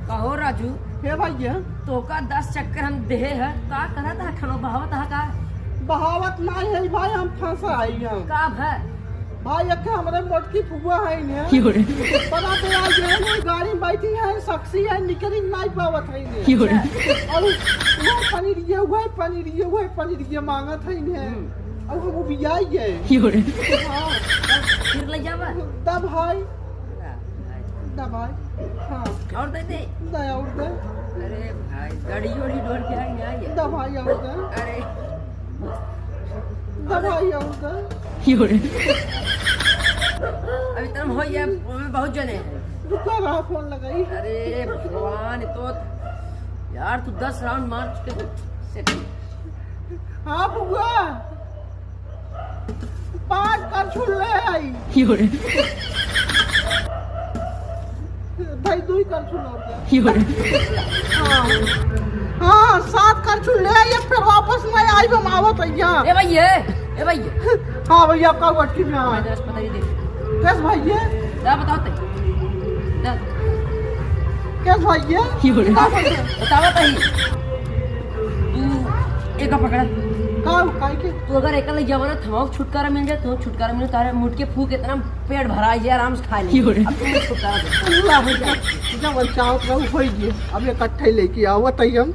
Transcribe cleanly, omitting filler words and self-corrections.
कहो राजू हे भैया तो का 10 चक्कर हम दे है का करा था खनो बहावत है का बहावत नहीं है भाई, हम फंसा आई हम का है भाई। एक हमरे मोटकी फुआ है ने पता तो आज है गाड़ी में बैठी है, सक्सी है, निकली नहीं पावत है ने और वो पनीर ये मांगत है ने और वो भी आई है। हां फिर ले जावा दा भाई हां और दे दे और दे। अरे भाई गाड़ी वाली डोर के आई है दा भाई और दे। अरे दा भाई और दे। अभी तुम हो ये बहुत जने हैं। रुका रहा फोन लगाई। अरे भगवान तो यार तू 10 राउंड मार चुके सेट। हाँ बुआ 5 कर छुड़ ले आई भाई 2 कर छुड़ हाँ 7 कर छुड़ ले आई, फिर वापस नहीं आई हम आवत यहाँ। ए भैया हाँ भैया आपका वटकी में आवा पता नहीं दे कैस भैया क्या बताओ ते कैस भैया बतावा तही तू एक पकड़ा काई के तू अगर एकल जवाना थमाओ छुटकारा मिल जाए तो छुटकारा मिले तारे मुट के फूक इतना पेट भरा जाए आराम से खा ले। अब तू छुटकारा दे अल्लाह हो जाए जब चाहत रहू होई गए अब इकट्ठे लेके आवत हम